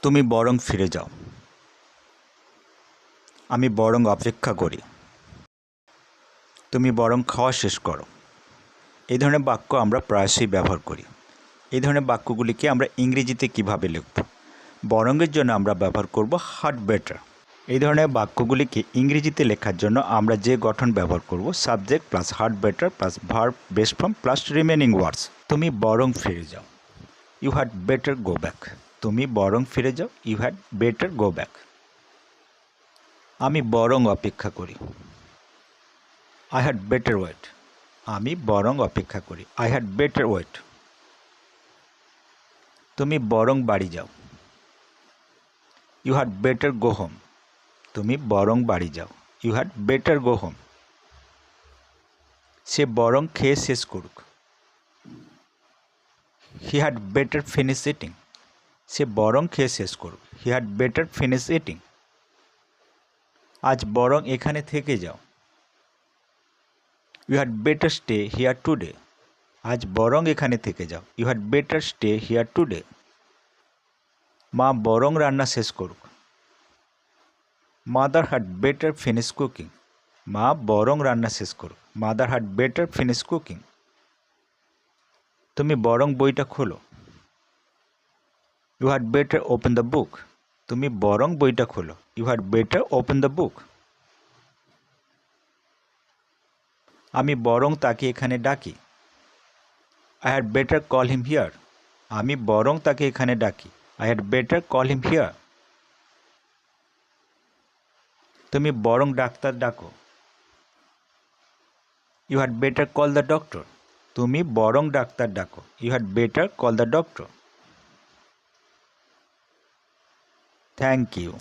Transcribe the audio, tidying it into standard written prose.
তুমি বরং ফিরে যাও। আমি বরং অপেক্ষা করি। তুমি বরং খাওয়া শেষ করো। এই ধরনের বাক্য আমরা প্রায়শই ব্যবহার করি। এই ধরনের বাক্যগুলিকে আমরা ইংরেজিতে কিভাবে লিখব? বরংয়ের জন্য আমরা ব্যবহার করব হাড বেটার। এই ধরনের বাক্যগুলিকে ইংরেজিতে লেখার জন্য আমরা যে গঠন ব্যবহার করব subject plus had better plus verb base form plus remaining words. তুমি বরং ফিরে যাও। You had better go back. তুমি বরং ফিরে যাও। You had better go back. আমি বরং অপেক্ষা করি। I had better wait. আমি বরং অপেক্ষা করি। I had better wait. তুমি বরং বাড়ি যাও। You had better go home. তুমি বরং বাড়ি যাও। You had better go home. সে বরং খেয়ে শেষ করুক। He had better finish eating. সে বরং খেয়ে শেষ করুক। He had better finish eating. আজ বরং এখানে থেকে যাও। You had better stay here today. আজ বরং এখানে থেকে যাও। You had better stay here today. মা বরং রান্না শেষ করুক। Mother had better finish cooking. মা বরং রান্না শেষ করুক। Mother had better finish cooking. তুমি বরং বইটা খোলো। You had better open the book. তুমি বরং বইটা খোলো। You had better open the book. আমি বরং তাকে এখানে ডাকি। I had better call him here. আমি বরং তাকে এখানে ডাকি। I had better call him here. তুমি বরং ডাক্তার ডাকো। You had better call the doctor. তুমি বরং ডাক্তার ডাকো। You had better call the doctor. Thank you.